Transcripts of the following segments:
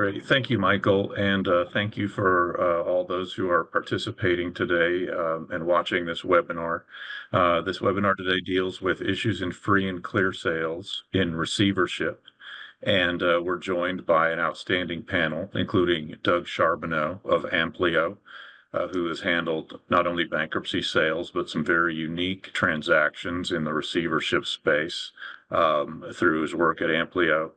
Great. Thank you, Michael, and thank you for all those who are participating today and watching this webinar. This webinar today deals with issues in free and clear sales in receivership, and we're joined by an outstanding panel, including Doug Charbonneau of Amplio, who has handled not only bankruptcy sales, but some very unique transactions in the receivership space through his work at Amplio.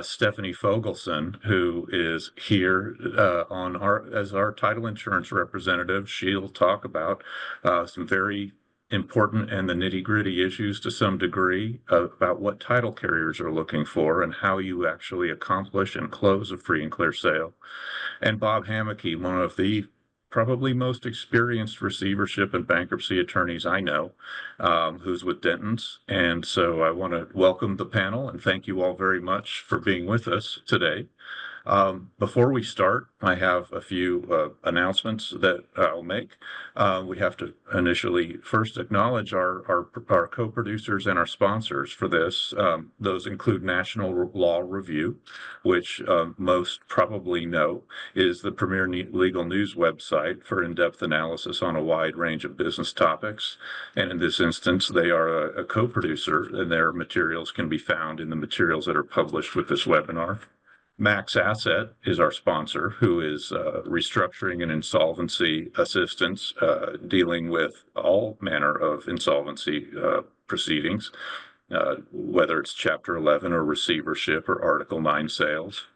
Stephanie Fogelson, who is here as our title insurance representative. She'll talk about some very important and the nitty-gritty issues to some degree about what title carriers are looking for and how you actually accomplish and close a free and clear sale. And Bob Hammocky, one of the probably most experienced receivership and bankruptcy attorneys I know, who's with Dentons. And so I want to welcome the panel and thank you all very much for being with us today. Before we start, I have a few announcements that I'll make. We have to initially first acknowledge our co-producers and our sponsors for this. Those include National Law Review, which most probably know is the premier legal news website for in-depth analysis on a wide range of business topics. And in this instance, they are a co-producer, and their materials can be found in the materials that are published with this webinar. Max Asset is our sponsor, who is restructuring and insolvency assistance, dealing with all manner of insolvency proceedings, whether it's Chapter 11 or receivership or Article 9 sales.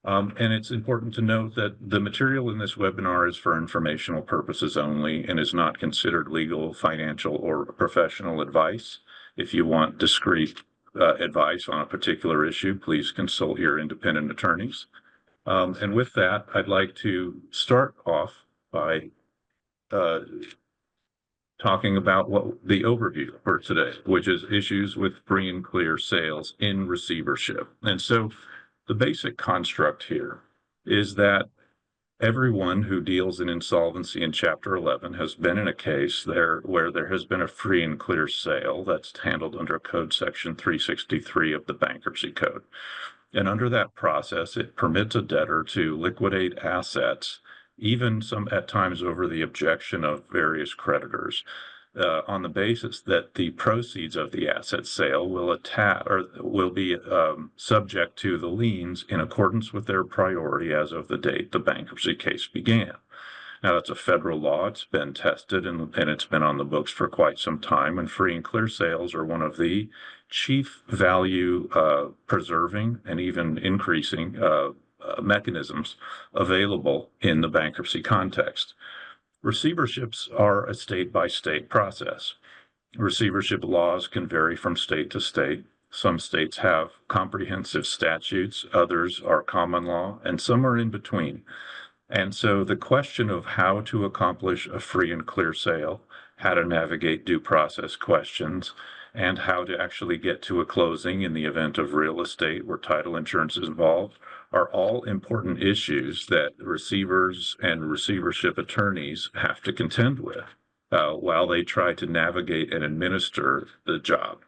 And it's important to note that the material in this webinar is for informational purposes only and is not considered legal, financial, or professional advice. If you want discrete advice on a particular issue, please consult your independent attorneys. And with that, I'd like to start off by talking about what the overview for today, which is issues with free and clear sales in receivership. And so the basic construct here is that everyone who deals in insolvency in Chapter 11 has been in a case where there has been a free and clear sale that's handled under Code Section 363 of the Bankruptcy Code. And under that process, it permits a debtor to liquidate assets, even some at times over the objection of various creditors, on the basis that the proceeds of the asset sale will be subject to the liens in accordance with their priority as of the date the bankruptcy case began. Now, that's a federal law. It's been tested and it's been on the books for quite some time. And free and clear sales are one of the chief value preserving and even increasing mechanisms available in the bankruptcy context. Receiverships are a state-by-state process. Receivership laws can vary from state to state. Some states have comprehensive statutes, others are common law, and some are in between. And so the question of how to accomplish a free and clear sale, how to navigate due process questions, and how to actually get to a closing in the event of real estate where title insurance is involved are all important issues that receivers and receivership attorneys have to contend with while they try to navigate and administer the job.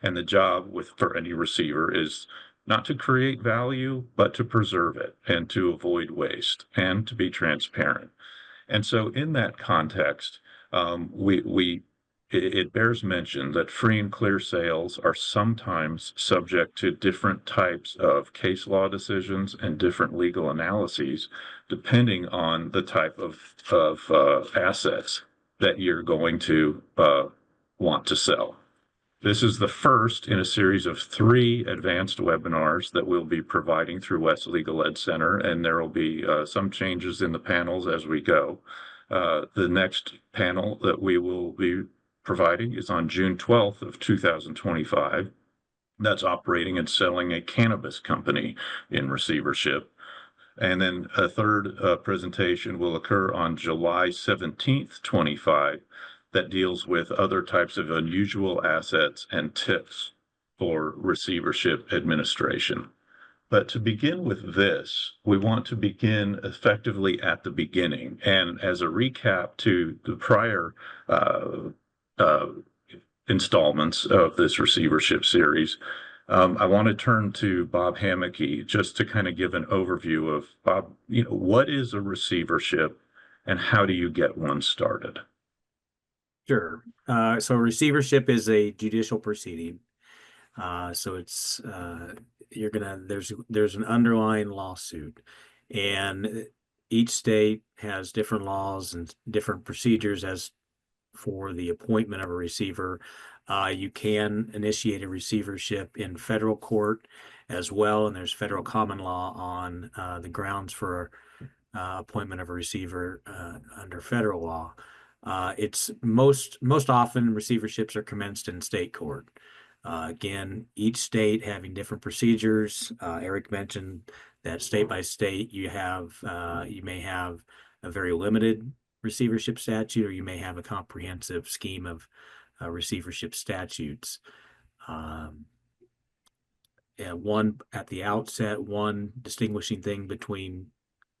And the job for any receiver is not to create value, but to preserve it and to avoid waste and to be transparent. And so in that context, it bears mention that free and clear sales are sometimes subject to different types of case law decisions and different legal analyses, depending on the type of assets that you're going to want to sell. This is the first in a series of 3 advanced webinars that we'll be providing through West Legal Ed Center, and there will be some changes in the panels as we go. The next panel that we will be providing is on June 12th of 2025. That's operating and selling a cannabis company in receivership. And then a third presentation will occur on July 17th, 25, that deals with other types of unusual assets and tips for receivership administration. But to begin with this, we want to begin effectively at the beginning. And as a recap to the prior installments of this receivership series, I want to turn to Bob Hammocky just to kind of give an overview of Bob, what is a receivership and how do you get one started? Sure. So receivership is a judicial proceeding. So it's there's an underlying lawsuit, and each state has different laws and different procedures as for the appointment of a receiver. You can initiate a receivership in federal court as well, and there's federal common law on the grounds for appointment of a receiver under federal law. It's most often receiverships are commenced in state court. Again, each state having different procedures. Eric mentioned that state by state you may have a very limited receivership statute, or you may have a comprehensive scheme of receivership statutes. And one at the outset, one distinguishing thing between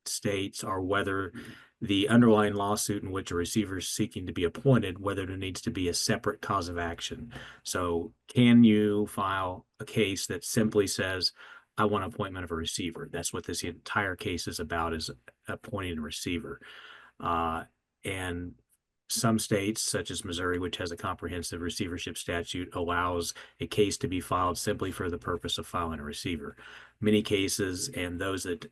states are whether the underlying lawsuit in which a receiver is seeking to be appointed, whether there needs to be a separate cause of action. So can you file a case that simply says, I want appointment of a receiver? That's what this entire case is about, is appointing a receiver. And some states, such as Missouri, which has a comprehensive receivership statute, allows a case to be filed simply for the purpose of filing a receiver. Many cases and those that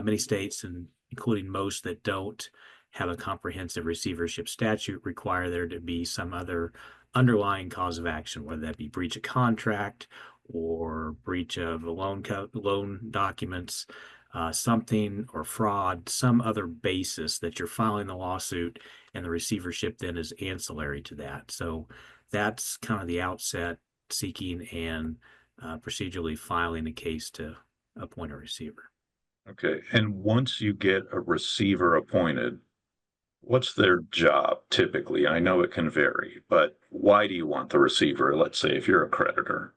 many states, and including most that don't have a comprehensive receivership statute, require there to be some other underlying cause of action, whether that be breach of contract or breach of loan documents, something, or fraud, some other basis that you're filing the lawsuit, and the receivership then is ancillary to that. So that's kind of the outset, seeking and procedurally filing a case to appoint a receiver. Okay. And once you get a receiver appointed, what's their job typically? I know it can vary, but why do you want the receiver? Let's say if you're a creditor.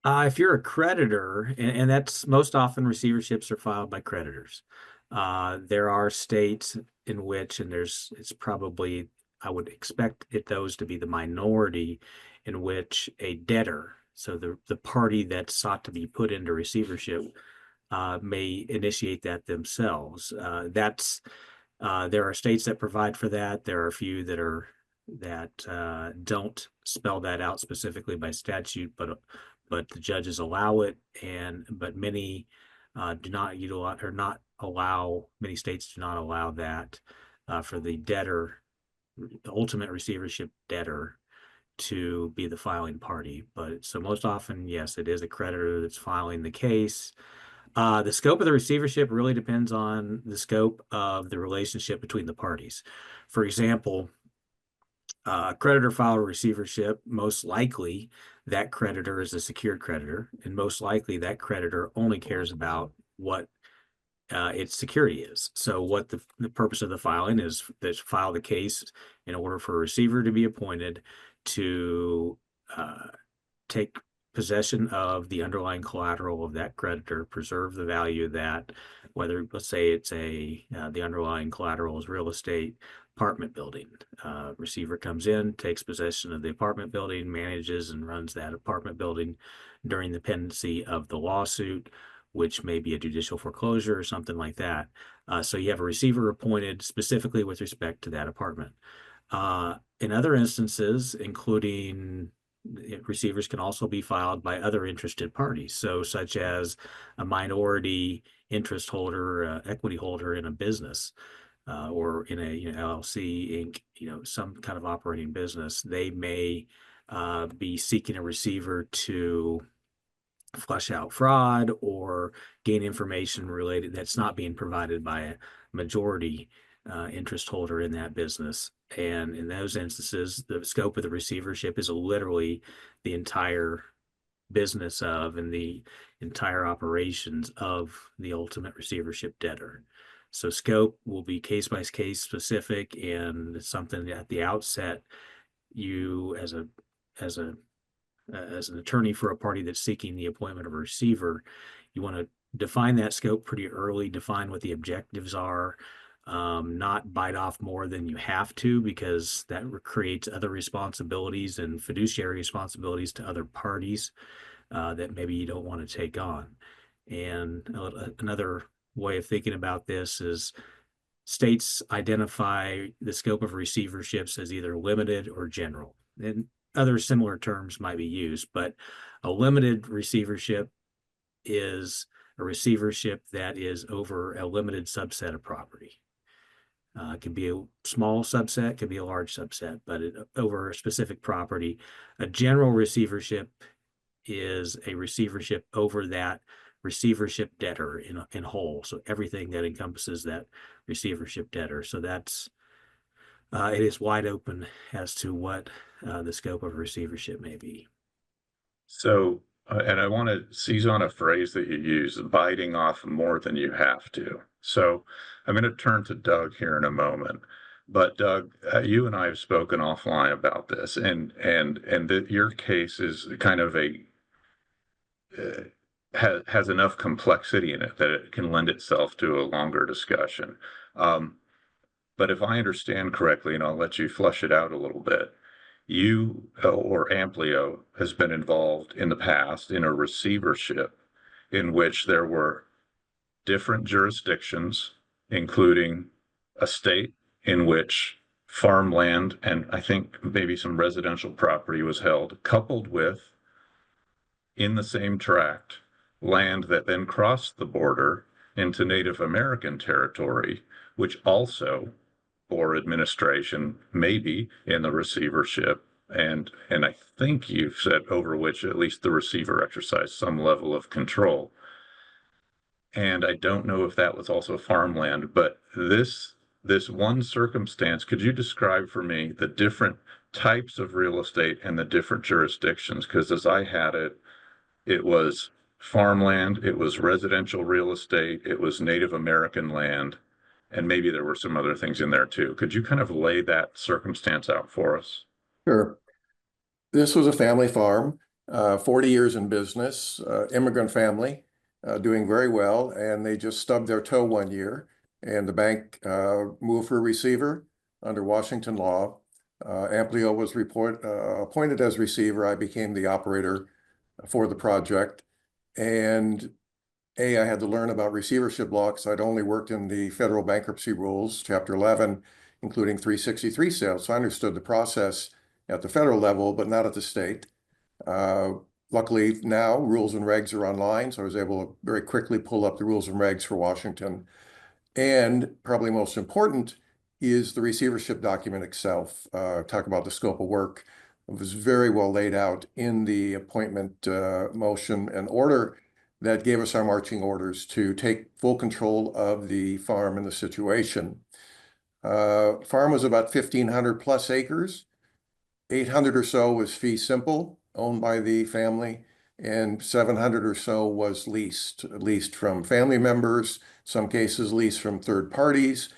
If you're a creditor, and that's most often receiverships are filed by creditors. There are states in which, and it's probably, I would expect those to be the minority, in which a debtor, so the party that sought to be put into receivership, may initiate that themselves. There are states that provide for that. There are a few that don't spell that out specifically by statute, but the judges allow it, but many do not utilize or not allow. Many states do not allow that for the debtor, the ultimate receivership debtor, to be the filing party. But so most often, yes, it is a creditor that's filing the case. The scope of the receivership really depends on the scope of the relationship between the parties. For example, creditor filed a receivership. Most likely that creditor is a secured creditor, and most likely that creditor only cares about what its security is. So what the purpose of the filing is, that file the case in order for a receiver to be appointed to take possession of the underlying collateral of that creditor, preserve the value of that, whether, let's say, it's the underlying collateral is real estate, apartment building. Receiver comes in, takes possession of the apartment building, manages and runs that apartment building during the pendency of the lawsuit, which may be a judicial foreclosure or something like that. So you have a receiver appointed specifically with respect to that apartment. In other instances, including receivers can also be filed by other interested parties, so such as a minority interest holder, equity holder in a business, or in a LLC, Inc., some kind of operating business. They may be seeking a receiver to flush out fraud or gain information related that's not being provided by a majority interest holder in that business. And in those instances, the scope of the receivership is literally the entire business of and the entire operations of the ultimate receivership debtor. So scope will be case by case specific, and it's something at the outset, you as an attorney for a party that's seeking the appointment of a receiver, you want to define that scope pretty early, define what the objectives are, not bite off more than you have to, because that creates other responsibilities and fiduciary responsibilities to other parties. that maybe you don't want to take on. And another way of thinking about this is states identify the scope of receiverships as either limited or general. And other similar terms might be used, but a limited receivership is a receivership that is over a limited subset of property. It can be a small subset, can be a large subset, but over a specific property. A general receivership is a receivership over that receivership debtor in whole. So everything that encompasses that receivership debtor. So it is wide open as to what the scope of receivership may be. So, and I want to seize on a phrase that you use, biting off more than you have to. So I'm going to turn to Doug here in a moment. But Doug, you and I have spoken offline about this, and that your case is kind of has enough complexity in it that it can lend itself to a longer discussion. But if I understand correctly, and I'll let you flesh it out a little bit, you or Amplio has been involved in the past in a receivership in which there were different jurisdictions, including a state in which farmland and I think maybe some residential property was held, coupled with in the same tract land that then crossed the border into Native American territory, which also bore administration, maybe in the receivership, and I think you've said over which at least the receiver exercised some level of control. And I don't know if that was also farmland, but this one circumstance, could you describe for me the different types of real estate and the different jurisdictions? Because as I had it, it was farmland, it was residential real estate, it was Native American land, and maybe there were some other things in there too. Could you kind of lay that circumstance out for us? Sure. This was a family farm, 40 years in business, immigrant family, doing very well, and they just stubbed their toe one year, and the bank moved for a receiver under Washington law. Amplio was appointed as receiver. I became the operator for the project, and I had to learn about receivership law because I'd only worked in the federal bankruptcy rules, Chapter 11, including 363 sales. So I understood the process at the federal level, but not at the state. Luckily now rules and regs are online, so I was able to very quickly pull up the rules and regs for Washington. And probably most important is the receivership document itself. Talk about the scope of work. It was very well laid out in the appointment motion and order that gave us our marching orders to take full control of the farm and the situation. Farm was about 1,500 plus acres. 800 or so was fee simple, owned by the family, and 700 or so was leased from family members, some cases leased from third parties,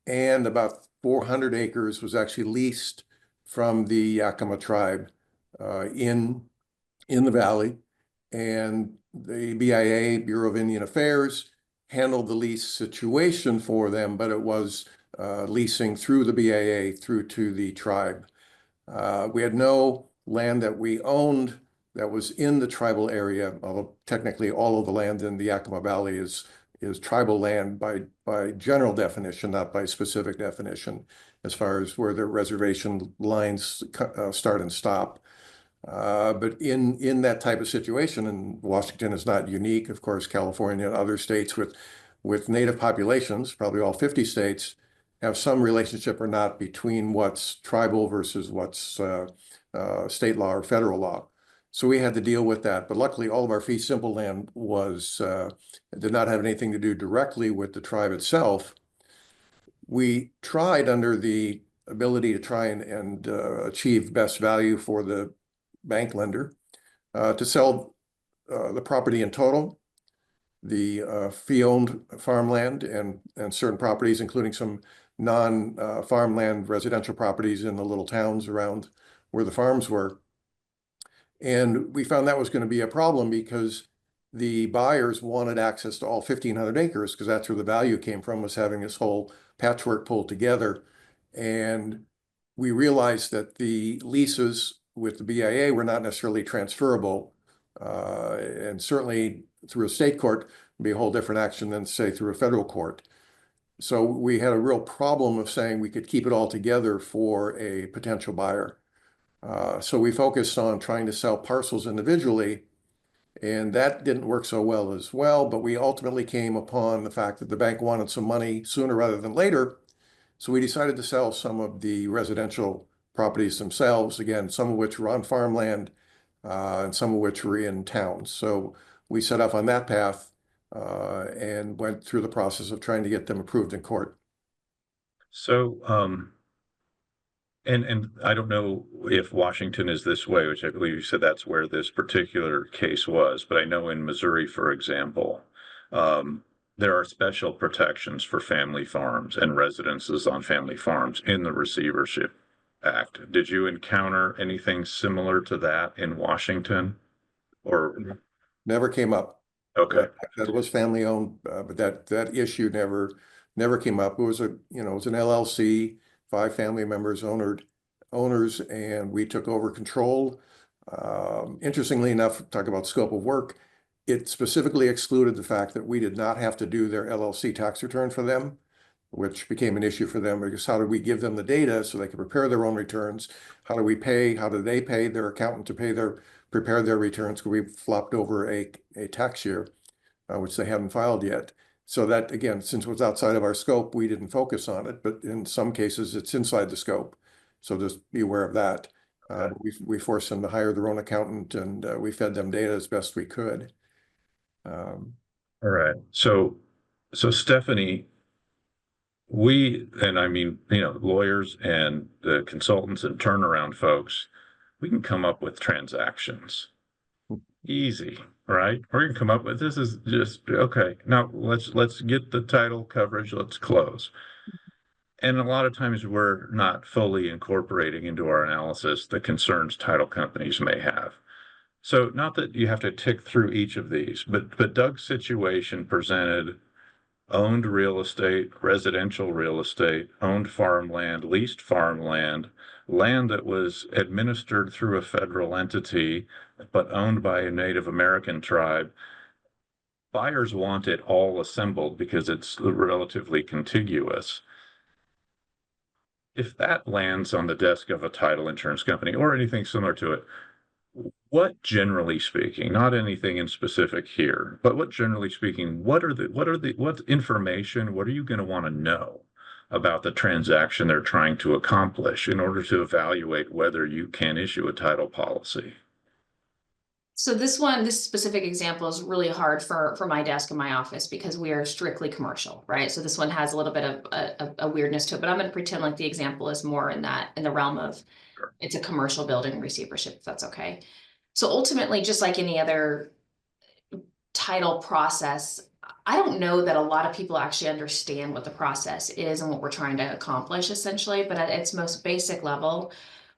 and about 400 acres was actually leased from the Yakima tribe in the valley. And the BIA, Bureau of Indian Affairs, handled the lease situation for them, but it was leasing through the BIA through to the tribe. We had no land that we owned that was in the tribal area, although technically all of the land in the Yakima Valley is tribal land by general definition, not by specific definition, as far as where the reservation lines start and stop. But in that type of situation, and Washington is not unique, of course, California and other states with native populations, probably all 50 states, have some relationship or not between what's tribal versus what's state law or federal law. So we had to deal with that. But luckily, all of our fee simple land did not have anything to do directly with the tribe itself. We tried under the ability to try and achieve best value for the bank lender to sell the property in total, the fee-owned farmland and certain properties, including some non-farmland residential properties in the little towns around where the farms were. And we found that was going to be a problem because the buyers wanted access to all 1,500 acres because that's where the value came from, was having this whole patchwork pulled together. And we realized that the leases with the BIA were not necessarily transferable And certainly through a state court, it'd be a whole different action than say through a federal court. So we had a real problem of saying we could keep it all together for a potential buyer. So we focused on trying to sell parcels individually, and that didn't work so well as well. But we ultimately came upon the fact that the bank wanted some money sooner rather than later. So we decided to sell some of the residential properties themselves, again, some of which were on farmland, and some of which were in towns. So we set off on that path and went through the process of trying to get them approved in court. So, and I don't know if Washington is this way, which I believe you said that's where this particular case was, but I know in Missouri, for example, there are special protections for family farms and residences on family farms in the Receivership Act. Did you encounter anything similar to that in Washington? Or Never came up. okay, That was family owned, but that issue never came up. It was it was an LLC, 5 family members owners, and we took over control. Interestingly enough, talk about scope of work, it specifically excluded the fact that we did not have to do their LLC tax return for them, which became an issue for them because how did we give them the data so they could prepare their own returns? How do they pay their accountant to prepare their returns? Because we flopped over a tax year, which they hadn't filed yet. So that, again, since it was outside of our scope, we didn't focus on it, but in some cases it's inside the scope. So just be aware of that. We forced them to hire their own accountant, and we fed them data as best we could. all right. So Stephanie, and I mean, lawyers and the consultants and turnaround folks, we can come up with transactions. Easy, right? We're gonna come up with this is just okay. Now let's get the title coverage, let's close. And a lot of times we're not fully incorporating into our analysis the concerns title companies may have. So not that you have to tick through each of these, but Doug's situation presented owned real estate, residential real estate, owned farmland, leased farmland, land that was administered through a federal entity, but owned by a Native American tribe. Buyers want it all assembled because it's relatively contiguous. If that lands on the desk of a title insurance company or anything similar to it, what generally speaking, not anything in specific here, but what generally speaking, what information, what are you going to want to know about the transaction they're trying to accomplish in order to evaluate whether you can issue a title policy? So this specific example is really hard for my desk in my office because we are strictly commercial, right? So this one has a little bit of a weirdness to it, but I'm going to pretend like the example is more in the realm of it's a commercial building receivership, if that's okay. So ultimately, just like any other title process, I don't know that a lot of people actually understand what the process is and what we're trying to accomplish essentially, but at its most basic level,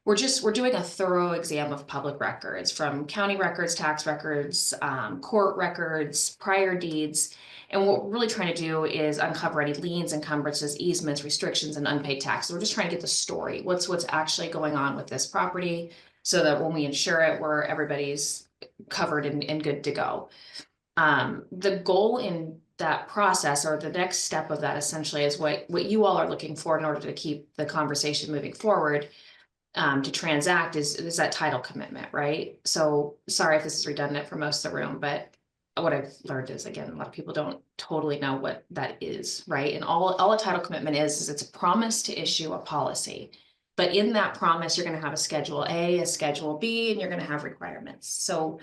we're doing a thorough exam of public records, from county records, tax records, court records, prior deeds. And what we're really trying to do is uncover any liens, encumbrances, easements, restrictions, and unpaid taxes. We're just trying to get the story. What's actually going on with this property so that when we insure it, everybody's covered and good to go. The goal in that process, or the next step of that essentially, is what you all are looking for in order to keep the conversation moving forward. To transact is that title commitment, right? So sorry if this is redundant for most of the room, but what I've learned is, again, a lot of people don't totally know what that is, right? And all a title commitment is it's a promise to issue a policy. But in that promise, you're going to have a Schedule A, a Schedule B, and you're going to have requirements. So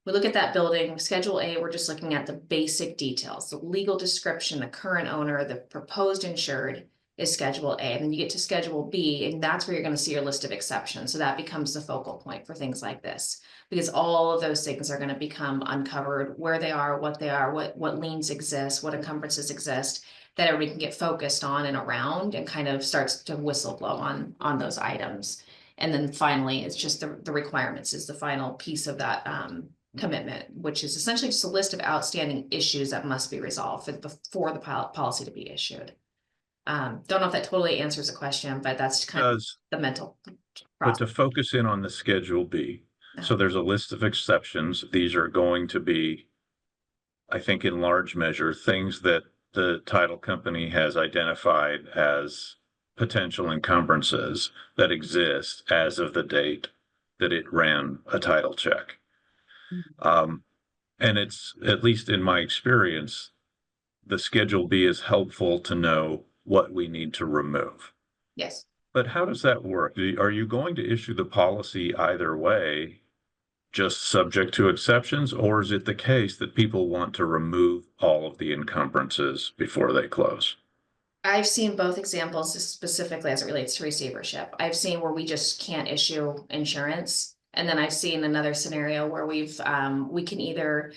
we look at that building, Schedule A, we're just looking at the basic details, the legal description, the current owner, the proposed insured is Schedule A. And then you get to Schedule B, and that's where you're going to see your list of exceptions. So that becomes the focal point for things like this, because all of those things are going to become uncovered, where they are, what liens exist, what encumbrances exist, that everybody can get focused on and around and kind of starts to whistle blow on those items. And then finally, it's just the requirements is the final piece of that commitment, which is essentially just a list of outstanding issues that must be resolved for the policy to be issued. Don't know if that totally answers the question, but that's kind of the mental process. But to focus in on the Schedule B, So there's a list of exceptions. These are going to be, I think, in large measure, things that the title company has identified as potential encumbrances that exist as of the date that it ran a title check. And it's, at least in my experience, the Schedule B is helpful to know what we need to remove. Yes. But how does that work? Are you going to issue the policy either way, just subject to exceptions, or is it the case that people want to remove all of the encumbrances before they close? I've seen both examples specifically as it relates to receivership. I've seen where we just can't issue insurance. And then I've seen another scenario where we can either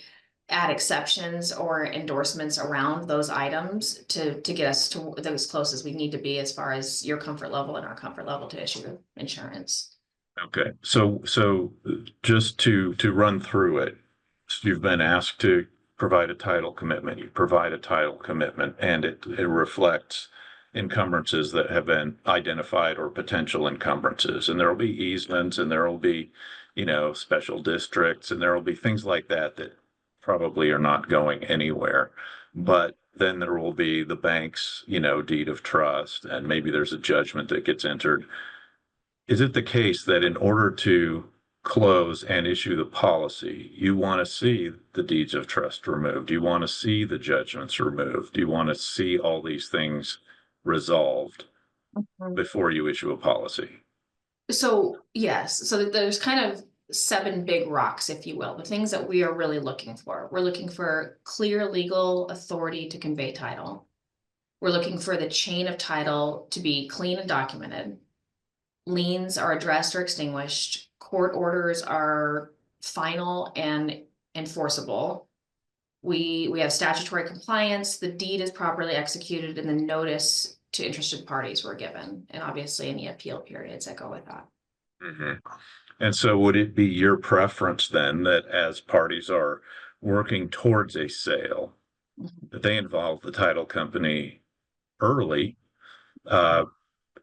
add exceptions or endorsements around those items to get us to as close as we need to be as far as your comfort level and our comfort level to issue insurance. Okay, so just to run through it, so you've been asked to provide a title commitment. You provide a title commitment, and it reflects encumbrances that have been identified or potential encumbrances. And there will be easements, and there will be, special districts, and there will be things like that that probably are not going anywhere. But then there will be the bank's, deed of trust, and maybe there's a judgment that gets entered. Is it the case that in order to close and issue the policy, you want to see the deeds of trust removed? You want to see the judgments removed? You want to see all these things resolved before you issue a policy? So yes, so there's kind of 7 big rocks, if you will, the things that we are really looking for. We're looking for clear legal authority to convey title. We're looking for the chain of title to be clean and documented. Liens are addressed or extinguished. Court orders are final and enforceable. We have statutory compliance. The deed is properly executed, and the notice to interested parties were given, and obviously any appeal periods that go with that. Mm-hmm. And so would it be your preference then that as parties are working towards a sale, that they involve the title company early,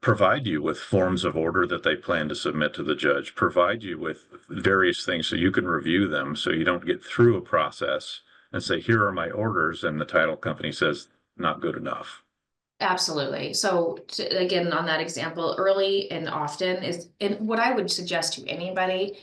provide you with forms of order that they plan to submit to the judge, provide you with various things so you can review them, so you don't get through a process and say, here are my orders, and the title company says, not good enough? Absolutely. So again, on that example, early and often is, and what I would suggest to anybody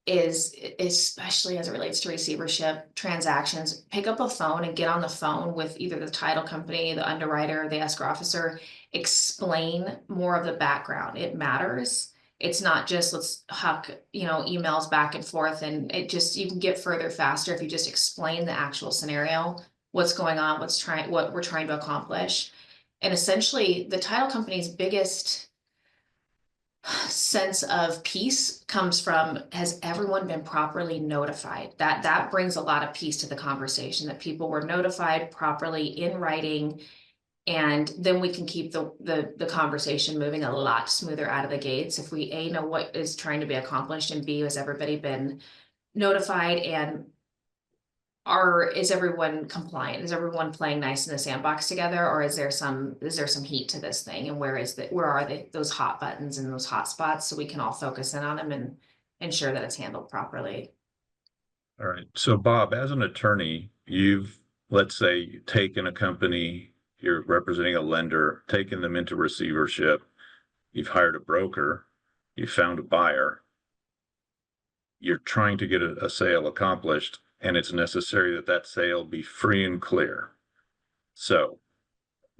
is, especially as it relates to receivership transactions, pick up a phone and get on the phone with either the title company, the underwriter, the escrow officer, explain more of the background. It matters. It's not just let's huck, emails back and forth, and you can get further faster if you just explain the actual scenario, what's going on, what we're trying to accomplish. And essentially the title company's biggest sense of peace comes from, has everyone been properly notified? That brings a lot of peace to the conversation, that people were notified properly in writing, and then we can keep the conversation moving a lot smoother out of the gates if we know what is trying to be accomplished, and B, has everybody been notified, and is everyone compliant? Is everyone playing nice in the sandbox together, or is there some heat to this thing? And where are those hot buttons and those hot spots, so we can all focus in on them and ensure that it's handled properly? All right. So Bob, as an attorney, let's say, taken a company, you're representing a lender, taken them into receivership, you've hired a broker, you found a buyer, you're trying to get a sale accomplished, and it's necessary that sale be free and clear. So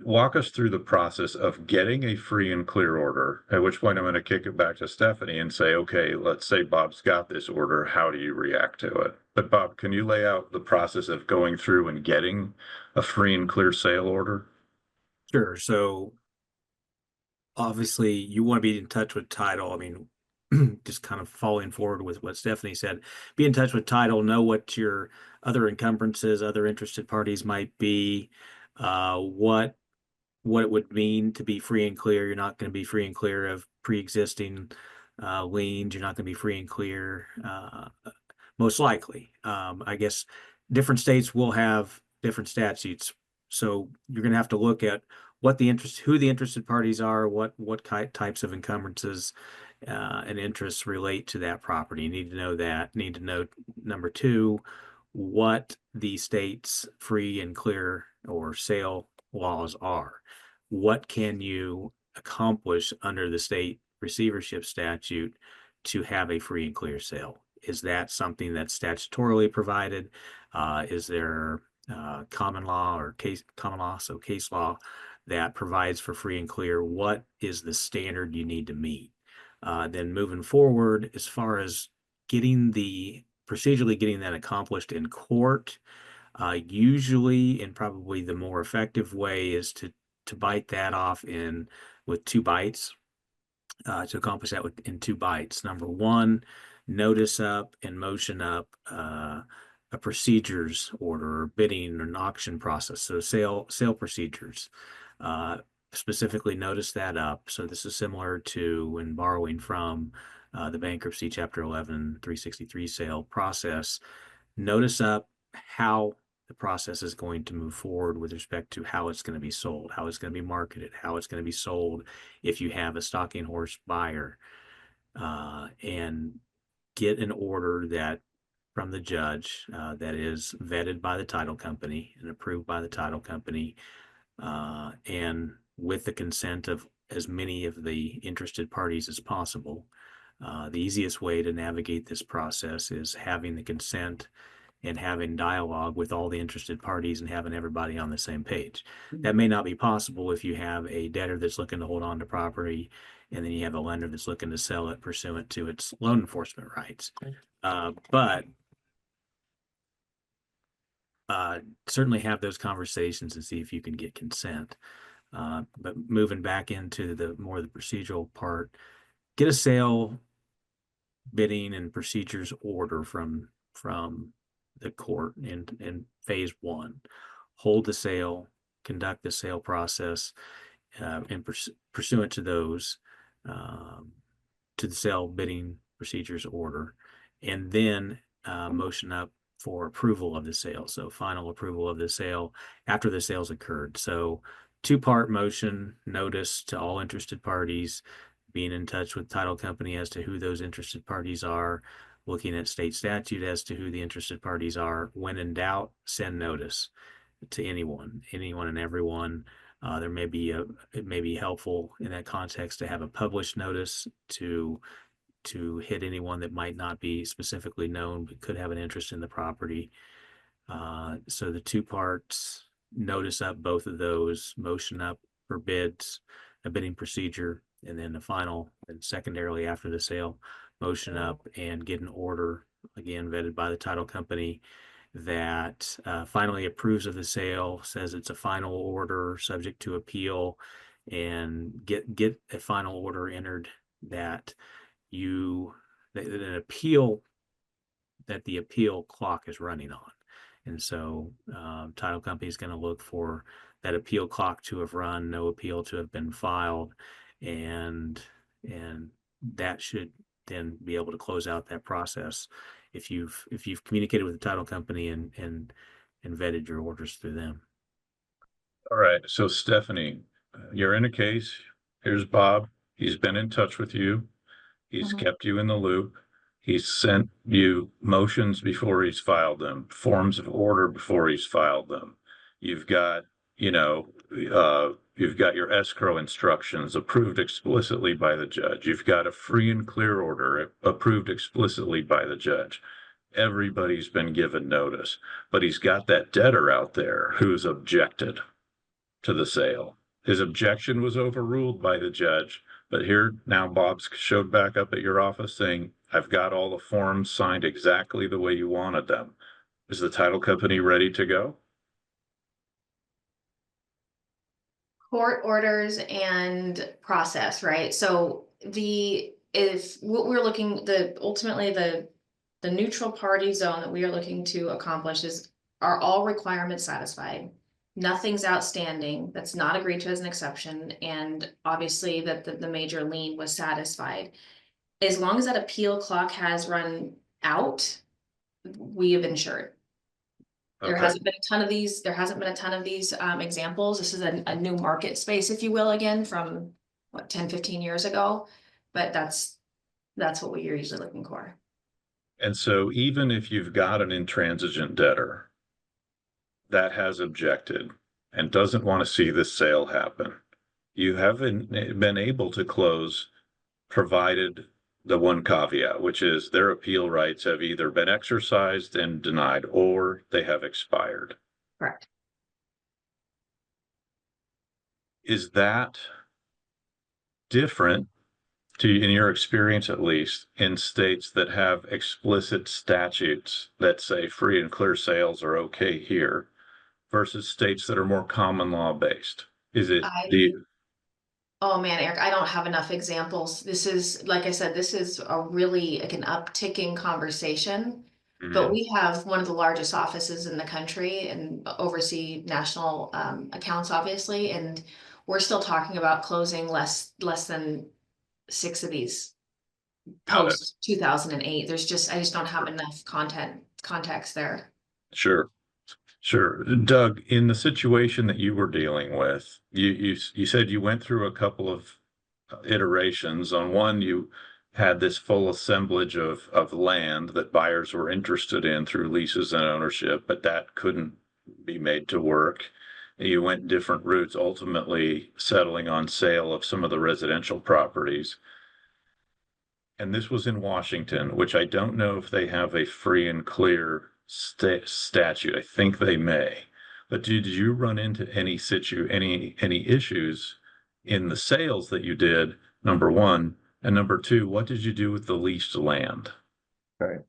walk us through the process of getting a free and clear order, at which point I'm going to kick it back to Stephanie and say, okay, let's say Bob's got this order. How do you react to it? But Bob, can you lay out the process of going through and getting a free and clear sale order? Sure. So obviously you want to be in touch with title. I mean, just kind of following forward with what Stephanie said, be in touch with title, know what your other encumbrances, other interested parties might be, what it would mean to be free and clear. You're not going to be free and clear of pre-existing liens. You're not going to be free and clear, most likely. I guess different states will have different statutes. So you're going to have to look at who the interested parties are, what types of encumbrances and interests relate to that property. You need to know that. Need to know, number two, what the state's free and clear or sale laws are. What can you accomplish under the state receivership statute to have a free and clear sale? Is that something that's statutorily provided? Is there common law, so case law that provides for free and clear? What is the standard you need to meet? Then moving forward, as far as procedurally getting that accomplished in court, usually, and probably the more effective way, is to bite that off with 2 bites. To accomplish that in 2 bites. Number one, notice up and motion up a procedures order or bidding or an auction process. So sale procedures. Specifically notice that up. So this is similar to when borrowing from the bankruptcy Chapter 11 363 sale process. Notice up how the process is going to move forward with respect to how it's going to be sold, how it's going to be marketed, how it's going to be sold if you have a stalking horse buyer, and get an order from the judge that is vetted by the title company and approved by the title company, and with the consent of as many of the interested parties as possible. The easiest way to navigate this process is having the consent and having dialogue with all the interested parties and having everybody on the same page. That may not be possible if you have a debtor that's looking to hold on to property, and then you have a lender that's looking to sell it pursuant to its loan enforcement rights. But certainly have those conversations and see if you can get consent. But moving back into the procedural part, get a sale bidding and procedures order from the court in phase 1. Hold the sale, conduct the sale process, and pursuant to those, to the sale bidding procedures order, and then motion up for approval of the sale. So final approval of the sale after the sale's occurred. So 2-part motion, notice to all interested parties, being in touch with title company as to who those interested parties are, looking at state statute as to who the interested parties are. When in doubt, send notice to anyone and everyone. It may be helpful in that context to have a published notice to hit anyone that might not be specifically known but could have an interest in the property. So the 2 parts, notice up both of those, motion up for bids, a bidding procedure, and then the final and secondarily after the sale, motion up and get an order, again vetted by the title company, that finally approves of the sale, says it's a final order subject to appeal, and get a final order entered that the appeal clock is running on. And so title company is going to look for that appeal clock to have run, no appeal to have been filed, and that should then be able to close out that process if you've communicated with the title company and vetted your orders through them. All right. So Stephanie, you're in a case. Here's Bob. He's been in touch with you. He's kept you in the loop. He's sent you motions before he's filed them, forms of order before he's filed them. You've got, you've got your escrow instructions approved explicitly by the judge. You've got a free and clear order approved explicitly by the judge. Everybody's been given notice, but he's got that debtor out there who's objected to the sale. His objection was overruled by the judge, but here now Bob's showed back up at your office saying, I've got all the forms signed exactly the way you wanted them. Is the title company ready to go? Court orders and process, right? So ultimately the neutral party zone that we are looking to accomplish are all requirements satisfied. Nothing's outstanding that's not agreed to as an exception, and obviously that the major lien was satisfied. As long as that appeal clock has run out, we have insured. There Okay. hasn't been a ton of these, examples. This is a new market space, if you will, again, from what, 10, 15 years ago. But that's what we are usually looking for. And so even if you've got an intransigent debtor that has objected and doesn't want to see this sale happen, you haven't been able to close, provided the one caveat, which is their appeal rights have either been exercised and denied or they have expired. Correct. Is that different, in your experience at least, in states that have explicit statutes that say free and clear sales are okay here versus states that are more common law based? Is it Oh man, Eric, I don't have enough examples. This is, like I said, this is a really like an upticking conversation. But we have one of the largest offices in the country and oversee national accounts, obviously, and we're still talking about closing less than 6 of these post 2008. I just don't have enough context there. Sure. Sure. Doug, in the situation that you were dealing with, you said you went through a couple of iterations. On one, you had this full assemblage of land that buyers were interested in through leases and ownership, but that couldn't be made to work. You went different routes, ultimately settling on sale of some of the residential properties. And this was in Washington, which I don't know if they have a free and clear statute. I think they may. But did you run into any issues in the sales that you did, number one? And number two, what did you do with the leased land? Right.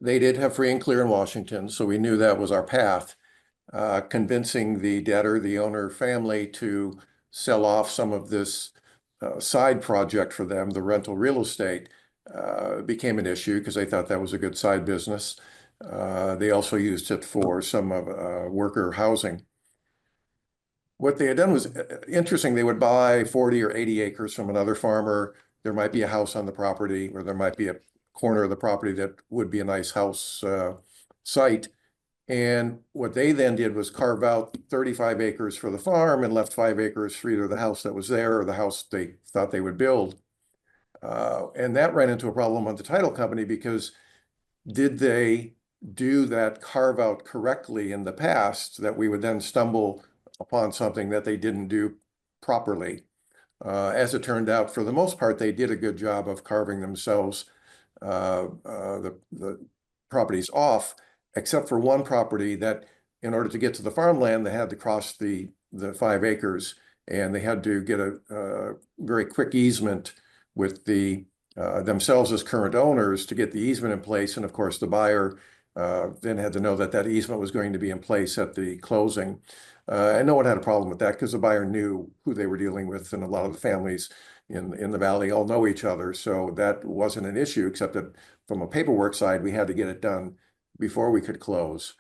They did have free and clear in Washington, so we knew that was our path. Convincing the debtor, the owner family, to sell off some of this side project for them, the rental real estate, became an issue because they thought that was a good side business. They also used it for some of worker housing. What they had done was interesting. They would buy 40 or 80 acres from another farmer. There might be a house on the property, or there might be a corner of the property that would be a nice house site. And what they then did was carve out 35 acres for the farm and left 5 acres for either the house that was there or the house they thought they would build. And that ran into a problem on the title company because did they do that carve out correctly in the past that we would then stumble upon something that they didn't do properly? As it turned out, for the most part, they did a good job of carving themselves the properties off, except for one property that, in order to get to the farmland, they had to cross the 5 acres, and they had to get a very quick easement with the themselves as current owners to get the easement in place. And of course, the buyer then had to know that that easement was going to be in place at the closing. And no one had a problem with that because the buyer knew who they were dealing with, and a lot of the families in the valley all know each other. So that wasn't an issue, except that from a paperwork side, we had to get it done before we could close.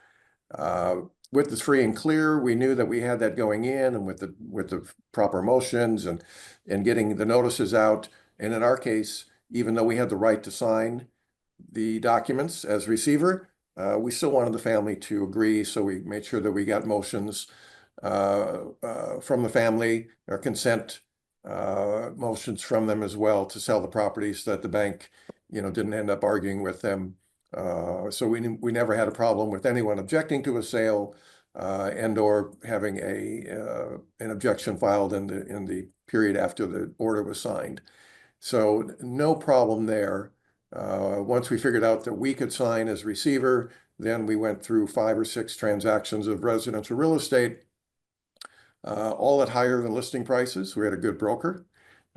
With the free and clear, we knew that we had that going in, and with the proper motions and getting the notices out. And in our case, even though we had the right to sign the documents as receiver, we still wanted the family to agree. So we made sure that we got motions from the family, or consent motions from them as well, to sell the properties, so that the bank, didn't end up arguing with them. So we never had a problem with anyone objecting to a sale and or having an objection filed in the period after the order was signed. So no problem there. Once we figured out that we could sign as receiver, then we went through 5 or 6 transactions of residential real estate, all at higher than listing prices. We had a good broker.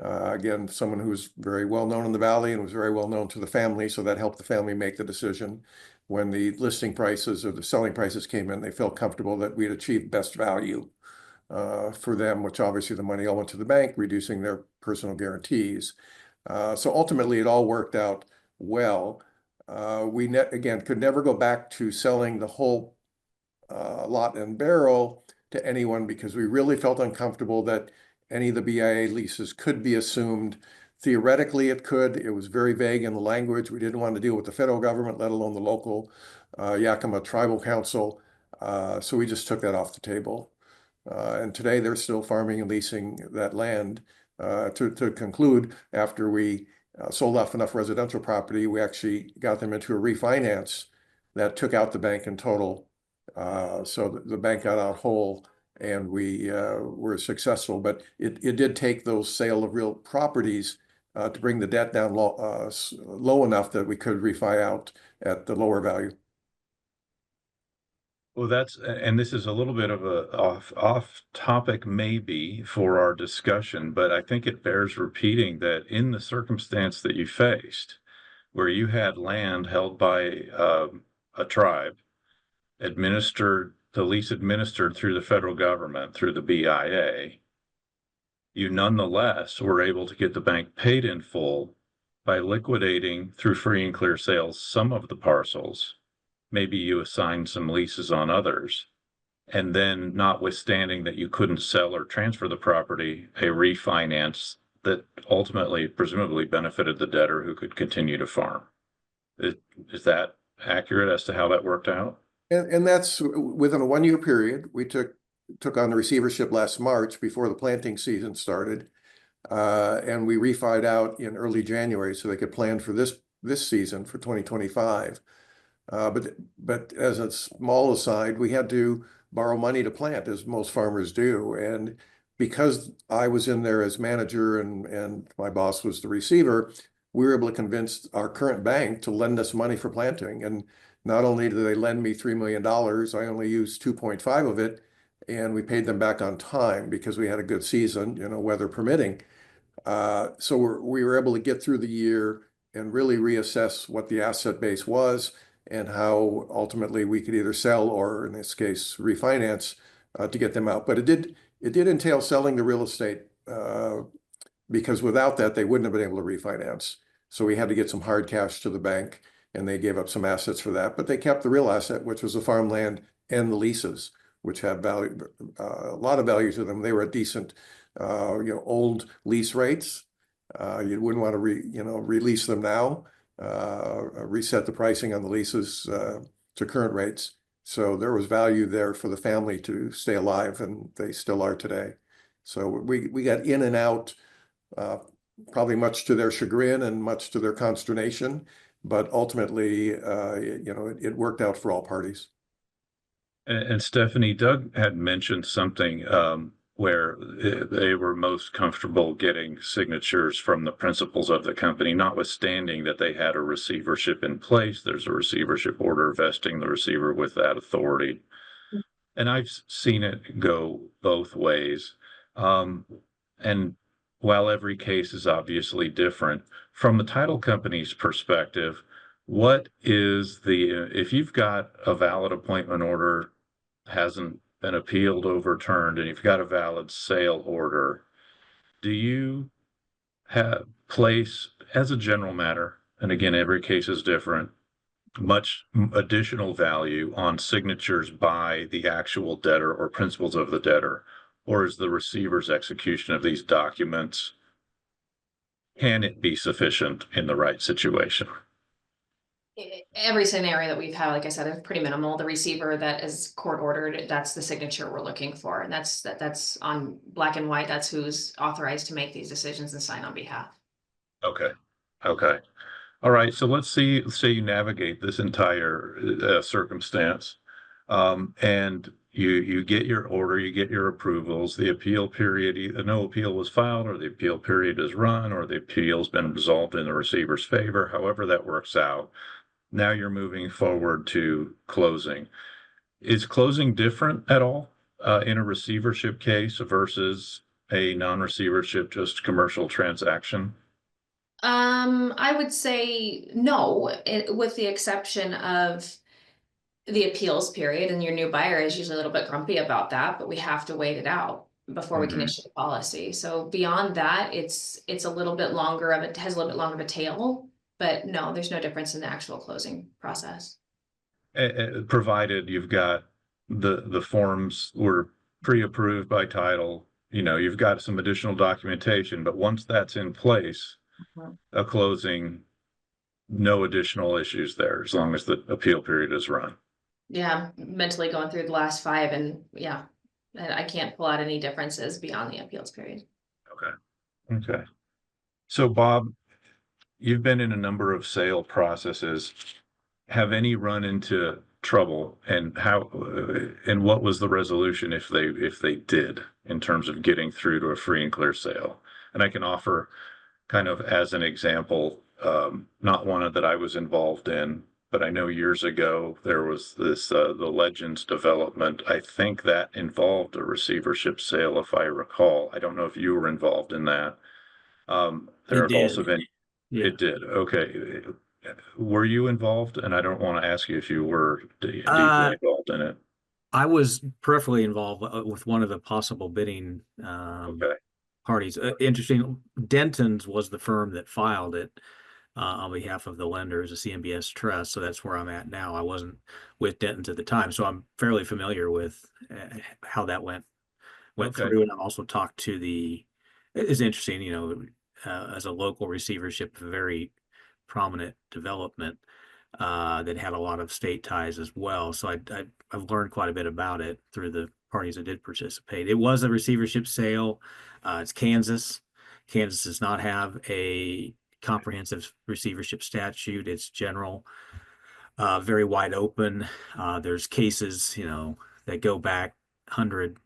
Again, someone who was very well known in the valley and was very well known to the family, so that helped the family make the decision. When the listing prices or the selling prices came in, they felt comfortable that we had achieved best value for them, which obviously the money all went to the bank, reducing their personal guarantees. So ultimately, it all worked out well. We again could never go back to selling the whole lot and barrel to anyone, because we really felt uncomfortable that any of the BIA leases could be assumed. Theoretically, it could. It was very vague in the language. We didn't want to deal with the federal government, let alone the local Yakima Tribal Council. So we just took that off the table. And today they're still farming and leasing that land. To conclude, after we sold off enough residential property, we actually got them into a refinance that took out the bank in total. So the bank got out whole, and we were successful. But it did take those sale of real properties to bring the debt down low enough that we could refi out at the lower value. Well, and this is a little bit of a off topic maybe for our discussion, but I think it bears repeating that in the circumstance that you faced, where you had land held by a tribe, the lease administered through the federal government, through the BIA, you nonetheless were able to get the bank paid in full by liquidating through free and clear sales some of the parcels. Maybe you assigned some leases on others, and then notwithstanding that you couldn't sell or transfer the property, a refinance that ultimately presumably benefited the debtor who could continue to farm. Is that accurate as to how that worked out? And that's within a 1 year period. We took on the receivership last March before the planting season started. And we refied out in early January so they could plan for this season for 2025. But as a small aside, we had to borrow money to plant, as most farmers do. And because I was in there as manager and my boss was the receiver, we were able to convince our current bank to lend us money for planting. And not only did they lend me $3 million, I only used 2.5 of it, and we paid them back on time because we had a good season, weather permitting. So we were able to get through the year and really reassess what the asset base was and how ultimately we could either sell or, in this case, refinance to get them out. But it did entail selling the real estate because without that, they wouldn't have been able to refinance. So we had to get some hard cash to the bank, and they gave up some assets for that. But they kept the real asset, which was the farmland and the leases, which have value, a lot of value to them. They were at decent, old lease rates. You wouldn't want to release them now. Reset the pricing on the leases to current rates. So there was value there for the family to stay alive, and they still are today. So we got in and out, probably much to their chagrin and much to their consternation, but ultimately, it worked out for all parties. And Stephanie, Doug had mentioned something where they were most comfortable getting signatures from the principals of the company, notwithstanding that they had a receivership in place. There's a receivership order vesting the receiver with that authority. And I've seen it go both ways. And while every case is obviously different, from the title company's perspective, if you've got a valid appointment order, hasn't been appealed, overturned, and you've got a valid sale order, do you place, as a general matter, and again, every case is different, much additional value on signatures by the actual debtor or principals of the debtor? Or is the receiver's execution of these documents, can it be sufficient in the right situation? Every scenario that we've had, like I said, is pretty minimal. The receiver that is court ordered, that's the signature we're looking for. And that's on black and white. That's who's authorized to make these decisions and sign on behalf. Okay. All right. So let's say you navigate this entire circumstance, and you get your order, you get your approvals, the appeal period, no appeal was filed, or the appeal period is run, or the appeal's been resolved in the receiver's favor, however that works out. Now you're moving forward to closing. Is closing different at all in a receivership case versus a non-receivership, just commercial transaction? I would say no, with the exception of the appeals period, and your new buyer is usually a little bit grumpy about that, but we have to wait it out before we can issue the policy. So beyond that, it's a little bit longer has a little bit longer of a tail, but no, there's no difference in the actual closing process. Provided you've got the forms were pre-approved by title, you've got some additional documentation, but once that's in place, a closing no additional issues there as long as the appeal period is run. Yeah, mentally going through the last 5 and yeah, and I can't pull out any differences beyond the appeals period. Okay. So Bob, you've been in a number of sale processes. Have any run into trouble, and how, and what was the resolution if they did, in terms of getting through to a free and clear sale? And I can offer kind of as an example, not one that I was involved in, but I know years ago there was this the Legends development. I think that involved a receivership sale, if I recall. I don't know if you were involved in that. There It have also did. been. Yeah. It did. Okay. Were you involved? And I don't want to ask you if you were deeply involved in it. I was peripherally involved with one of the possible bidding Okay. parties. Interesting. Denton's was the firm that filed it on behalf of the lenders, a CMBS trust. So that's where I'm at now. I wasn't with Denton's at the time, so I'm fairly familiar with how that went Okay. through. And I've also talked to the. It's interesting, you know, as a local receivership, a very prominent development that had a lot of state ties as well. So I've learned quite a bit about it through the parties that did participate. It was a receivership sale. It's Kansas. Kansas does not have a comprehensive receivership statute. It's general, very wide open. There's cases, you know, that go back 100+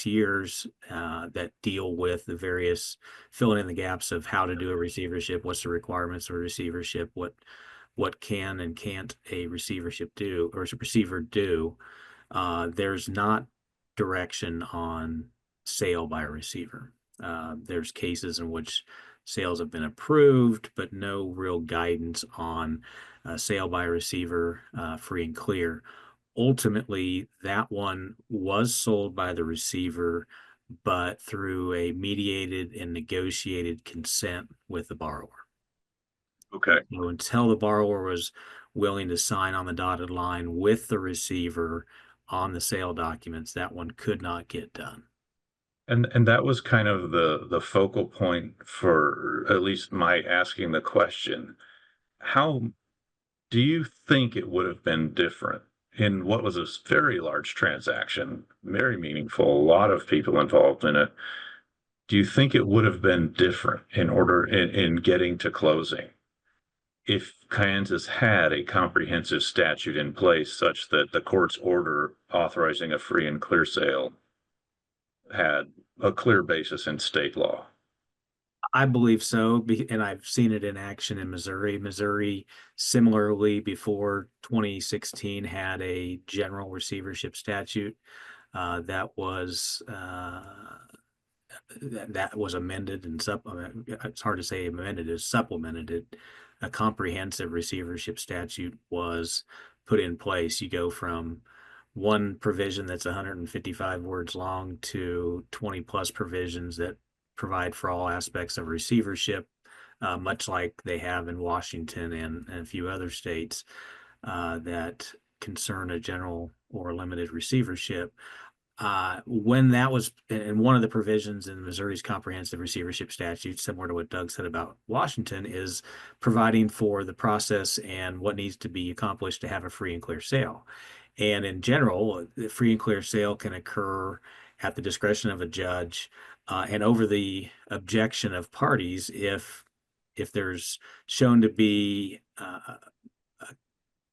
years that deal with the various filling in the gaps of how to do a receivership, what's the requirements of a receivership, what can and can't a receivership do or a receiver do. There's not direction on sale by a receiver. There's cases in which sales have been approved, but no real guidance on sale by a receiver, free and clear. Ultimately, that one was sold by the receiver, but through a mediated and negotiated consent with the borrower. Okay. So until the borrower was willing to sign on the dotted line with the receiver on the sale documents, that one could not get done. And that was kind of the focal point for at least my asking the question. How do you think it would have been different in what was a very large transaction, very meaningful, a lot of people involved in it? Do you think it would have been different in getting to closing if Kansas had a comprehensive statute in place such that the court's order authorizing a free and clear sale had a clear basis in state law? I believe so, and I've seen it in action in Missouri. Missouri, similarly, before 2016, had a general receivership statute that was amended and it's hard to say amended, is supplemented. A comprehensive receivership statute was put in place. You go from one provision that's 155 words long to 20+ provisions that provide for all aspects of receivership, much like they have in Washington and a few other states that concern a general or limited receivership. When that was, and one of the provisions in Missouri's comprehensive receivership statute, similar to what Doug said about Washington, is providing for the process and what needs to be accomplished to have a free and clear sale. And in general, the free and clear sale can occur at the discretion of a judge and over the objection of parties if there's shown to be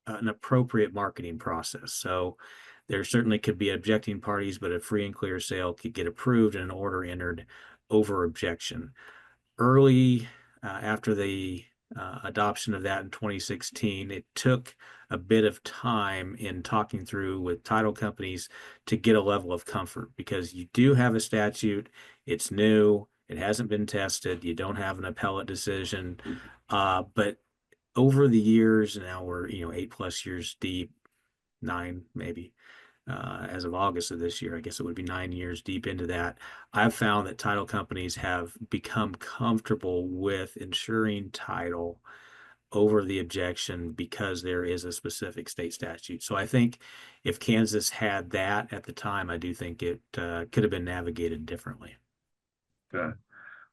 an appropriate marketing process. So there certainly could be objecting parties, but a free and clear sale could get approved and an order entered over objection. Early after the adoption of that in 2016, it took a bit of time in talking through with title companies to get a level of comfort, because you do have a statute, it's new, it hasn't been tested, you don't have an appellate decision, but over the years, now we're 8+ years deep, 9 maybe, as of August of this year, I guess it would be 9 years deep into that. I've found that title companies have become comfortable with ensuring title over the objection because there is a specific state statute. So I think if Kansas had that at the time, I do think it could have been navigated differently. Okay.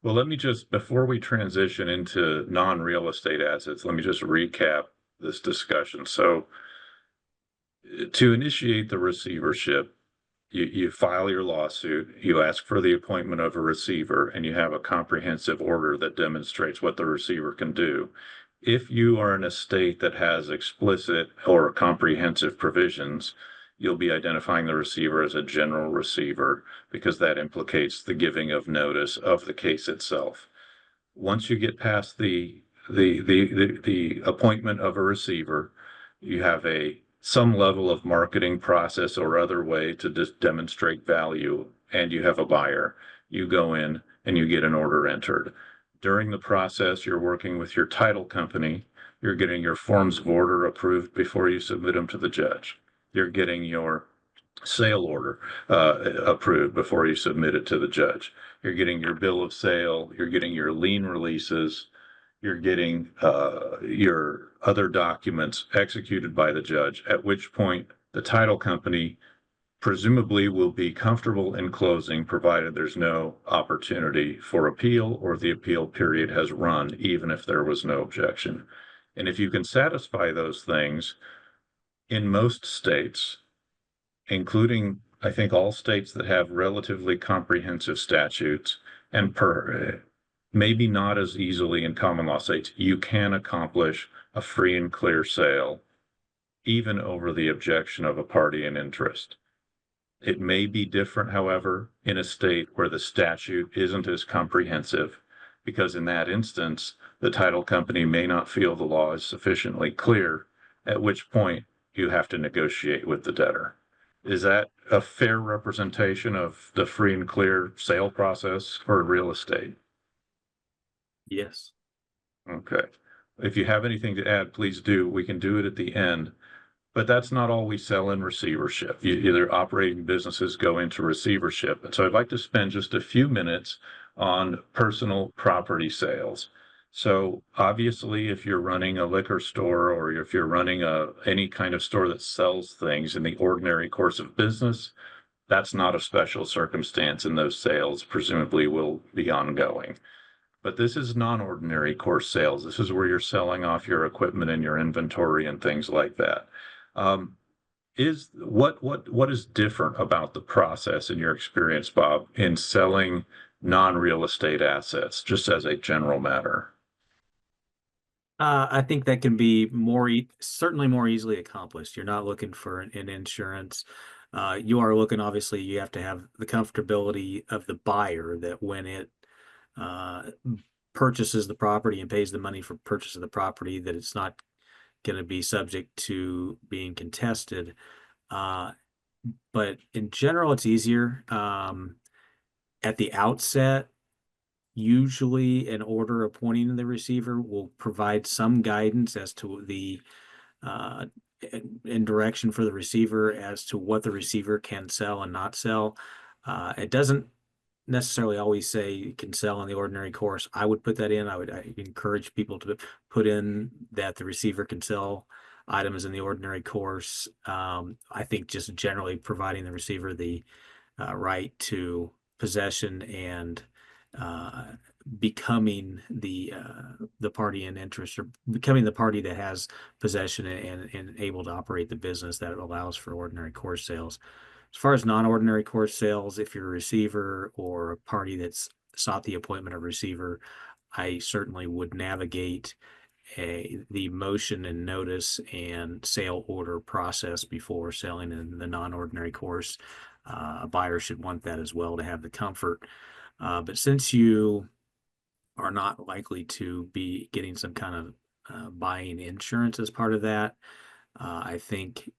Well, let me just, before we transition into non-real estate assets, let me just recap this discussion. So to initiate the receivership, you file your lawsuit, you ask for the appointment of a receiver, and you have a comprehensive order that demonstrates what the receiver can do. If you are in a state that has explicit or comprehensive provisions, you'll be identifying the receiver as a general receiver because that implicates the giving of notice of the case itself. Once you get past the appointment of a receiver, you have some level of marketing process or other way to demonstrate value, and you have a buyer. You go in and you get an order entered. During the process, you're working with your title company. You're getting your forms of order approved before you submit them to the judge. You're getting your sale order approved before you submit it to the judge. You're getting your bill of sale. You're getting your lien releases. You're getting your other documents executed by the judge, at which point the title company presumably will be comfortable in closing, provided there's no opportunity for appeal or the appeal period has run, even if there was no objection. And if you can satisfy those things, in most states, including, I think, all states that have relatively comprehensive statutes, and maybe not as easily in common law states, you can accomplish a free and clear sale, even over the objection of a party in interest. It may be different, however, in a state where the statute isn't as comprehensive, because in that instance, the title company may not feel the law is sufficiently clear, at which point you have to negotiate with the debtor. Is that a fair representation of the free and clear sale process for real estate? Yes. Okay. If you have anything to add, please do. We can do it at the end. But that's not all we sell in receivership. Either operating businesses go into receivership. And so I'd like to spend just a few minutes on personal property sales. So obviously, if you're running a liquor store or if you're running any kind of store that sells things in the ordinary course of business, that's not a special circumstance, and those sales presumably will be ongoing. But this is non-ordinary course sales. This is where you're selling off your equipment and your inventory and things like that. What is different about the process in your experience, Bob, in selling non-real estate assets, just as a general matter? I think that can be certainly more easily accomplished. You're not looking for an insurance. You are looking, obviously, you have to have the comfortability of the buyer that when it purchases the property and pays the money for purchase of the property, that it's not going to be subject to being contested. But in general, it's easier. At the outset, usually an order appointing the receiver will provide some guidance as to the in direction for the receiver as to what the receiver can sell and not sell. It doesn't necessarily always say can sell in the ordinary course. I would put that in. I encourage people to put in that the receiver can sell items in the ordinary course. I think just generally providing the receiver the right to possession and becoming the party in interest, or becoming the party that has possession and able to operate the business that allows for ordinary course sales. As far as non-ordinary course sales, if you're a receiver or a party that's sought the appointment of receiver, I certainly would navigate the motion and notice and sale order process before selling in the non-ordinary course. A buyer should want that as well to have the comfort. But since you are not likely to be getting some kind of buying insurance as part of that, I think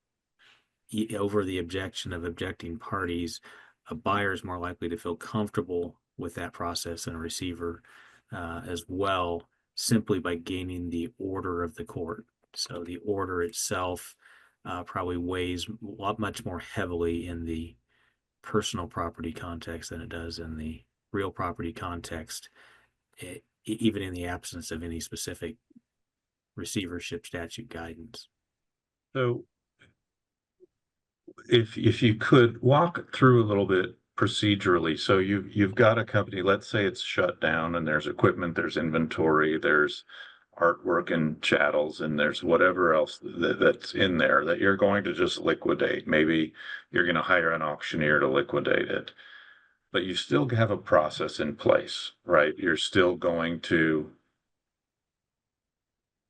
over the objection of objecting parties, a buyer is more likely to feel comfortable with that process and a receiver as well, simply by gaining the order of the court. So the order itself probably weighs much more heavily in the personal property context than it does in the real property context, even in the absence of any specific receivership statute guidance. So if you could walk through a little bit procedurally, so you've got a company, let's say it's shut down and there's equipment, there's inventory, there's artwork and chattels, and there's whatever else that's in there that you're going to just liquidate. Maybe you're going to hire an auctioneer to liquidate it, but you still have a process in place, right? You're still going to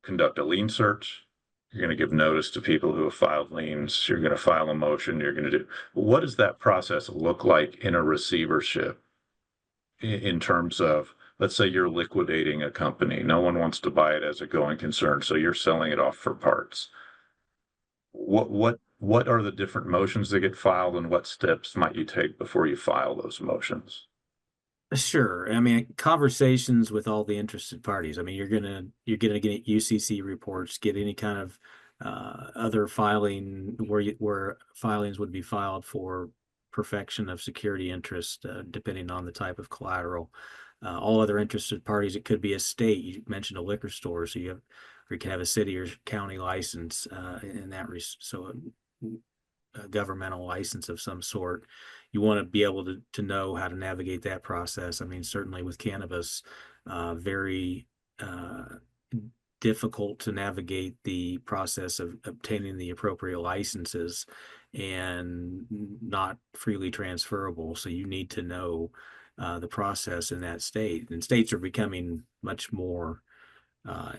conduct a lien search. You're going to give notice to people who have filed liens. You're going to file a motion. You're going to do, what does that process look like in a receivership in terms of, let's say you're liquidating a company. No one wants to buy it as a going concern, so you're selling it off for parts. What are the different motions that get filed, and what steps might you take before you file those motions? Sure. I mean, conversations with all the interested parties. I mean, you're gonna get UCC reports, get any kind of other filing where filings would be filed for perfection of security interest, depending on the type of collateral. All other interested parties. It could be a state. You mentioned a liquor store, so or you can have a city or county license in that so a governmental license of some sort. You want to be able to know how to navigate that process. I mean, certainly with cannabis, very difficult to navigate the process of obtaining the appropriate licenses and not freely transferable. So you need to know the process in that state. And states are becoming much more uh,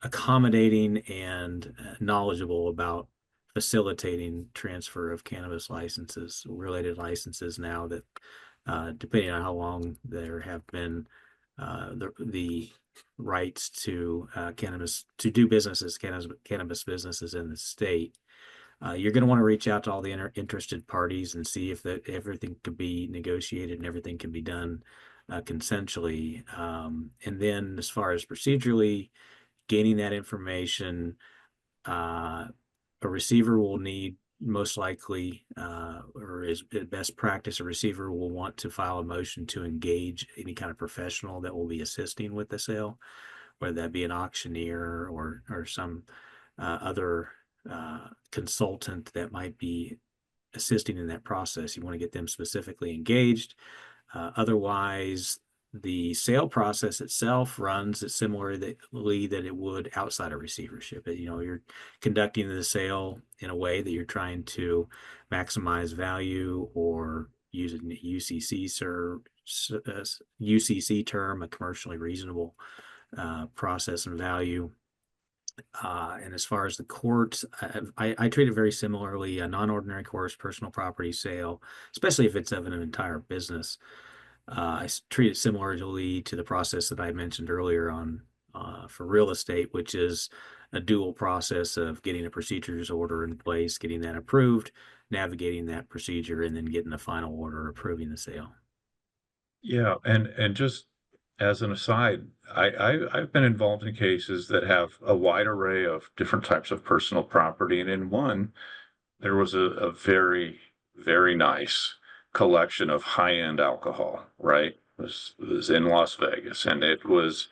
accommodating and knowledgeable about facilitating transfer of cannabis licenses, related licenses now that, depending on how long there have been the rights to cannabis, to do businesses, cannabis businesses in the state. You're going to want to reach out to all the interested parties and see if everything could be negotiated and everything can be done consensually. And then as far as procedurally gaining that information, a receiver will need most likely, or is best practice, a receiver will want to file a motion to engage any kind of professional that will be assisting with the sale, whether that be an auctioneer or some other consultant that might be assisting in that process. You want to get them specifically engaged. Otherwise, the sale process itself runs similarly that it would outside of receivership. You know, you're conducting the sale in a way that you're trying to maximize value, or using the UCC term, a commercially reasonable process and value. And as far as the court, I treat it very similarly. A non-ordinary course personal property sale, especially if it's of an entire business, I treat it similarly to the process that I mentioned earlier on for real estate, which is a dual process of getting a procedures order in place, getting that approved, navigating that procedure, and then getting a final order approving the sale. Yeah, and just as an aside, I've been involved in cases that have a wide array of different types of personal property, and in one, there was a very, very nice collection of high-end alcohol, right? It was in Las Vegas, and it was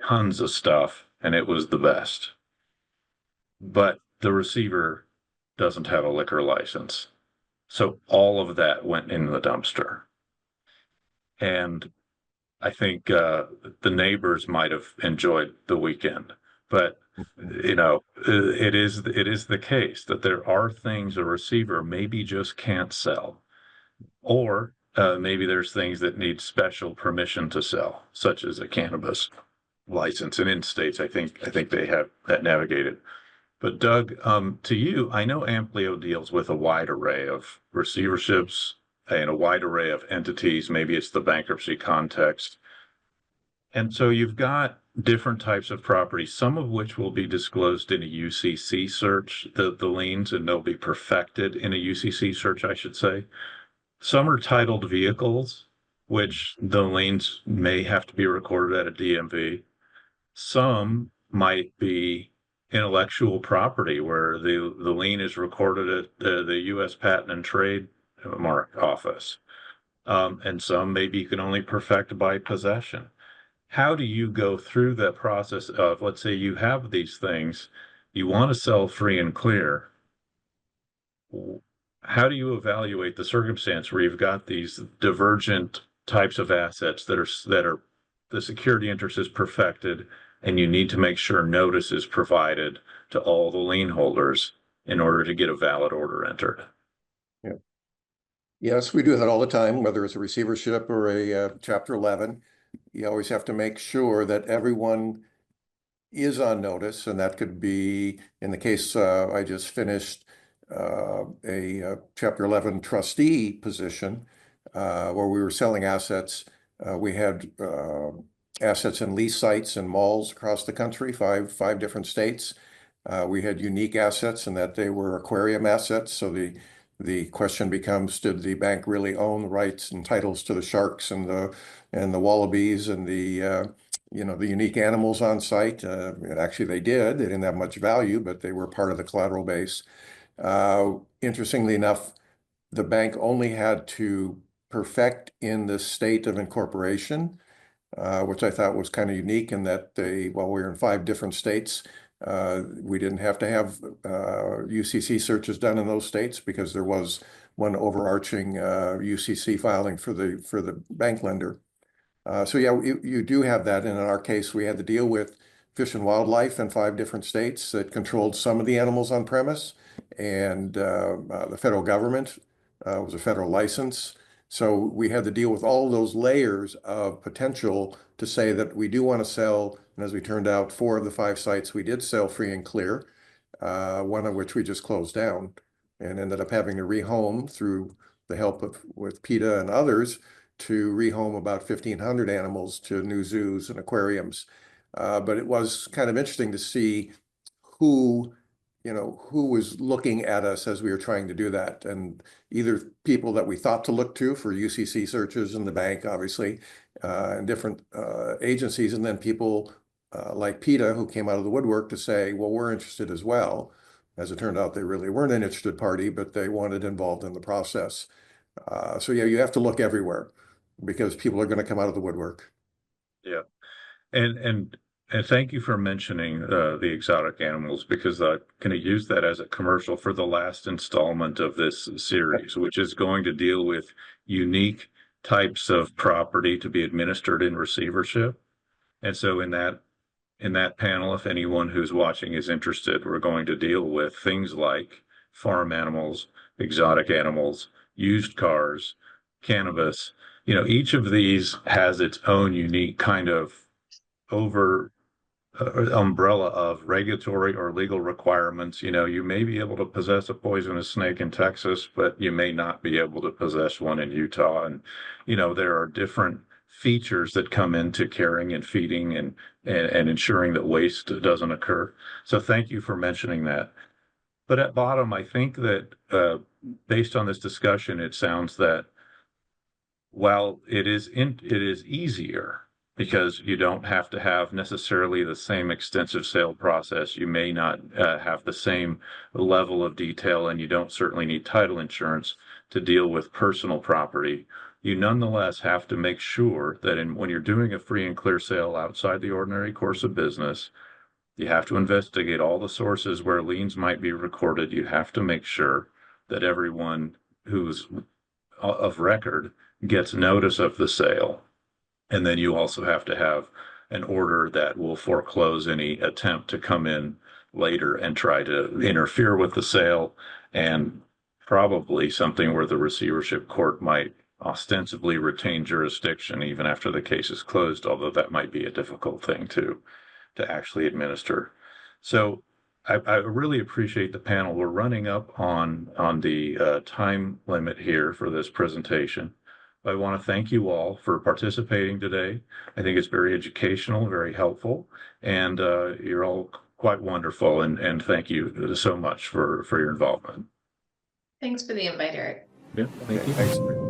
tons of stuff, and it was the best. But the receiver doesn't have a liquor license. So all of that went in the dumpster. And I think the neighbors might have enjoyed the weekend, but you know, it is the case that there are things a receiver maybe just can't sell, or maybe there's things that need special permission to sell, such as a cannabis license. And in states, I think they have that navigated. But Doug, to you, I know Amplio deals with a wide array of receiverships and a wide array of entities. Maybe it's the bankruptcy context. And so you've got different types of property, some of which will be disclosed in a UCC search, the liens, and they'll be perfected in a UCC search, I should say. Some are titled vehicles, which the liens may have to be recorded at a DMV. Some might be intellectual property where the lien is recorded at the U.S. Patent and Trademark Office. And some maybe you can only perfect by possession. How do you go through that process of, let's say you have these things, you want to sell free and clear. how do you evaluate the circumstance where you've got these divergent types of assets that are the security interest is perfected, and you need to make sure notice is provided to all the lien holders in order to get a valid order entered? Yeah. Yes, we do that all the time, whether it's a receivership or a Chapter 11. You always have to make sure that everyone is on notice, and that could be, in the case I just finished, a Chapter 11 trustee position where we were selling assets. We had assets in lease sites and malls across the country, five different states. We had unique assets in that they were aquarium assets. So the question becomes, did the bank really own the rights and titles to the sharks and the wallabies and the unique animals on site? And actually, they did. They didn't have much value, but they were part of the collateral base. Interestingly enough, the bank only had to perfect in the state of incorporation, which I thought was kind of unique in that while we were in 5 different states, we didn't have to have UCC searches done in those states because there was one overarching UCC filing for the bank lender. So yeah, you do have that. And in our case, we had to deal with Fish and Wildlife in 5 different states that controlled some of the animals on premise. And the federal government was a federal license. So we had to deal with all those layers of potential to say that we do want to sell. And as we turned out, 4 of the 5 sites we did sell free and clear, one of which we just closed down and ended up having to rehome through the help with PETA and others to rehome about 1,500 animals to new zoos and aquariums. But it was kind of interesting to see who was looking at us as we were trying to do that. And either people that we thought to look to for UCC searches in the bank, obviously, and different agencies, and then people like PETA who came out of the woodwork to say, well, we're interested as well. As it turned out, they really weren't an interested party, but they wanted involved in the process. So yeah, you have to look everywhere because people are going to come out of the woodwork. Yeah. And thank you for mentioning the exotic animals, because I'm going to use that as a commercial for the last installment of this series, which is going to deal with unique types of property to be administered in receivership. And so in that panel, if anyone who's watching is interested, we're going to deal with things like farm animals, exotic animals, used cars, cannabis. Each of these has its own unique kind of over umbrella of regulatory or legal requirements. You may be able to possess a poisonous snake in Texas, but you may not be able to possess one in Utah. And, there are different features that come into caring and feeding and ensuring that waste doesn't occur. So thank you for mentioning that. But at bottom, I think that based on this discussion, it sounds that while it is easier because you don't have to have necessarily the same extensive sale process, you may not have the same level of detail, and you don't certainly need title insurance to deal with personal property. You nonetheless have to make sure that when you're doing a free and clear sale outside the ordinary course of business, you have to investigate all the sources where liens might be recorded. You have to make sure that everyone who's of record gets notice of the sale. And then you also have to have an order that will foreclose any attempt to come in later and try to interfere with the sale, and probably something where the receivership court might ostensibly retain jurisdiction even after the case is closed, although that might be a difficult thing to actually administer. So I really appreciate the panel. We're running up on the time limit here for this presentation. I want to thank you all for participating today. I think it's very educational, very helpful, and you're all quite wonderful. And thank you so much for your involvement. Thanks for the invite, Eric. Yeah, thank you. Thanks.